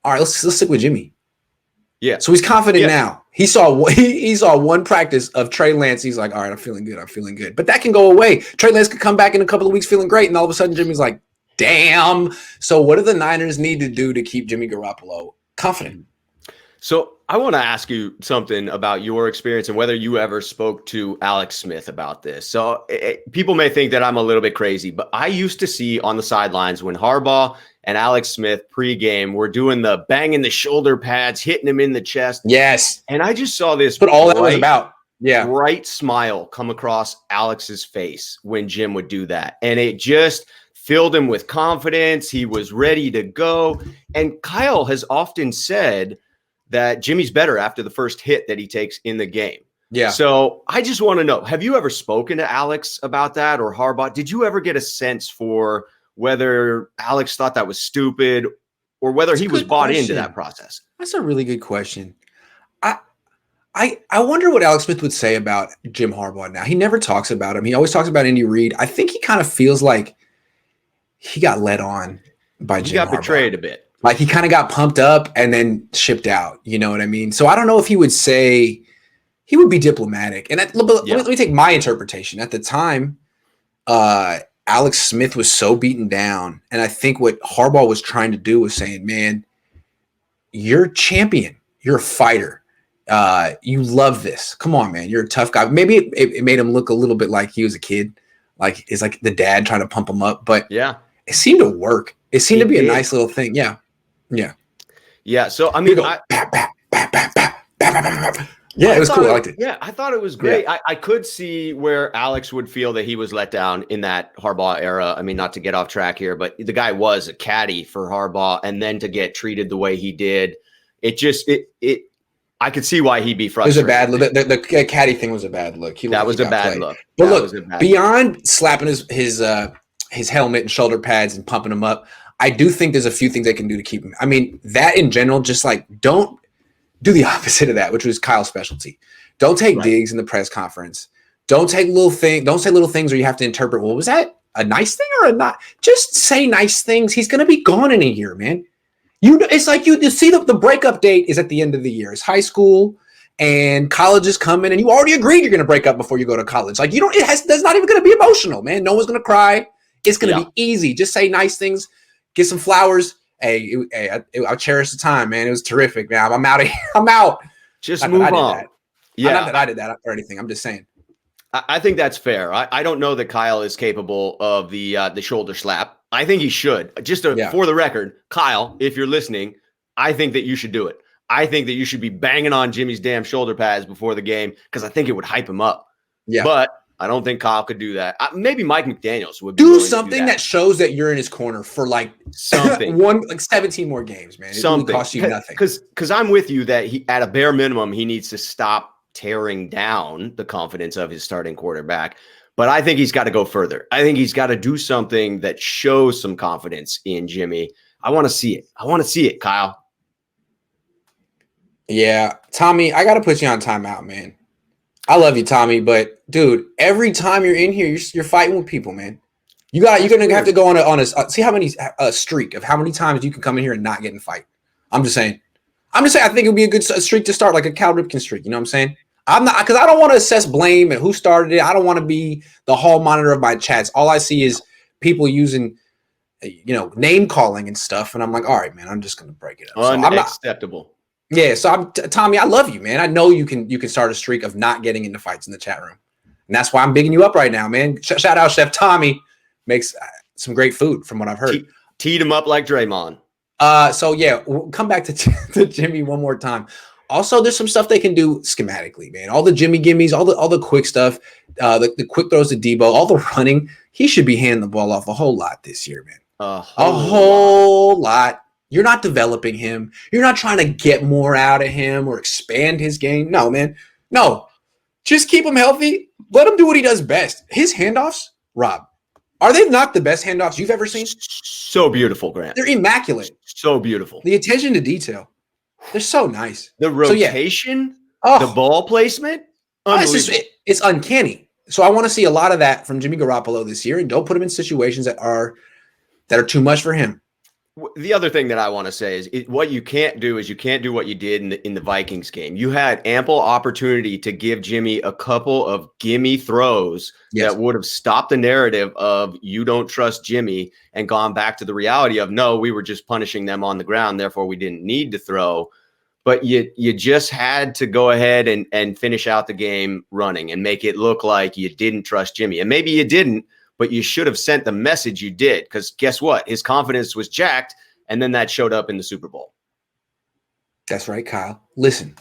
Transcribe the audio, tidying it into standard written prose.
all right, let's stick with Jimmy. Yeah. So he's confident now. He saw one practice of Trey Lance. He's like, all right, I'm feeling good. But that can go away. Trey Lance could come back in a couple of weeks feeling great, and all of a sudden Jimmy's like, damn. So what do the Niners need to do to keep Jimmy Garoppolo confident? So I want to ask you something about your experience and whether you ever spoke to Alex Smith about this. So people may think that I'm a little bit crazy, but I used to see on the sidelines when Harbaugh and Alex Smith pregame were doing the banging the shoulder pads, hitting him in the chest. Yes. And I just saw this but all that was about. Yeah. Bright smile come across Alex's face when Jim would do that. And it just filled him with confidence. He was ready to go. And Kyle has often said that Jimmy's better after the first hit that he takes in the game. Yeah. So I just want to know, have you ever spoken to Alex about that or Harbaugh? Did you ever get a sense for whether Alex thought that was stupid or whether he was bought into that process? That's a really good question. I wonder what Alex Smith would say about Jim Harbaugh now. He never talks about him. He always talks about Andy Reid. I think he kind of feels like he got led on by Jim Harbaugh. He got betrayed a bit. Like he kind of got pumped up and then shipped out. You know what I mean? So I don't know if he would say – he would be diplomatic. And let me take my interpretation. At the time, Alex Smith was so beaten down. And I think what Harbaugh was trying to do was saying, man, you're a champion. You're a fighter. You love this. Come on, man. You're a tough guy. Maybe it made him look a little bit like he was a kid. Like it's like the dad trying to pump him up. But yeah, it seemed to work. It seemed to be a nice little thing. Yeah. Yeah. Yeah. So, I mean, yeah, it was cool. I liked it. Yeah, I thought it was great. Yeah. I could see where Alex would feel that he was let down in that Harbaugh era. I mean, not to get off track here, but the guy was a caddy for Harbaugh, and then to get treated the way he did, I could see why he'd be frustrated. It was a bad look. The caddy thing was a bad look. That was a bad look. But look, beyond slapping his helmet and shoulder pads and pumping him up, I do think there's a few things they can do to keep him. I mean, that in general, just like don't do the opposite of that, which was Kyle's specialty. Don't take digs in the press conference. Don't take little things. Don't say little things where you have to interpret. Well, was that a nice thing or a not? Just say nice things. He's going to be gone in a year, man. It's like you see the breakup date is at the end of the year. It's high school and college is coming, and you already agreed you're going to break up before you go to college. Like that's not even going to be emotional, man. No one's going to cry. It's going to be easy. Just say nice things. Get some flowers. Hey, I cherish the time, man. It was terrific, man. I'm out of here. I'm out. Just move on. Yeah, not that I did that or anything. I'm just saying. I think that's fair. I don't know that Kyle is capable of the shoulder slap. I think he should. For the record, Kyle, if you're listening, I think that you should do it. I think that you should be banging on Jimmy's damn shoulder pads before the game because I think it would hype him up. Yeah, but I don't think Kyle could do that. Maybe Mike McDaniels would do something that shows that you're in his corner for like something 17 more games, man. It really costs you nothing. Because I'm with you that he, at a bare minimum, he needs to stop tearing down the confidence of his starting quarterback. But I think he's got to go further. I think he's got to do something that shows some confidence in Jimmy. I want to see it. Kyle. Yeah, Tommy, I got to put you on timeout, man. I love you, Tommy, but dude, every time you're in here, you're fighting with people, man. You're gonna have to go on a see how many streak of how many times you can come in here and not get in a fight. I'm just saying. I think it would be a good streak to start, like a Cal Ripken streak. You know what I'm saying? I'm not, because I don't want to assess blame and who started it. I don't want to be the hall monitor of my chats. All I see is people using, name calling and stuff, and I'm like, all right, man, I'm just gonna break it up. Unacceptable. Yeah, so Tommy, I love you, man. I know you can start a streak of not getting into fights in the chat room, and that's why I'm bigging you up right now, man. Shout out, Chef Tommy, makes some great food from what I've heard. Teed him up like Draymond. So yeah, we'll come back to Jimmy one more time. Also, there's some stuff they can do schematically, man. All the Jimmy gimmies, all the quick stuff, the quick throws to Debo, all the running. He should be handing the ball off a whole lot this year, man. A whole lot. You're not developing him. You're not trying to get more out of him or expand his game. No, man. No. Just keep him healthy. Let him do what he does best. His handoffs, Rob, are they not the best handoffs you've ever seen? So beautiful, Grant. They're immaculate. So beautiful. The attention to detail. They're so nice. The rotation, the ball placement, it's uncanny. So I want to see a lot of that from Jimmy Garoppolo this year, and don't put him in situations that are too much for him. The other thing that I want to say is what you can't do is you can't do what you did in the Vikings game. You had ample opportunity to give Jimmy a couple of gimme throws that would have stopped the narrative of you don't trust Jimmy and gone back to the reality of, no, we were just punishing them on the ground, therefore we didn't need to throw. But you just had to go ahead and finish out the game running and make it look like you didn't trust Jimmy. And maybe you didn't, but you should have sent the message you did, because guess what? His confidence was jacked, and then that showed up in the Super Bowl. That's right, Kyle. Listen,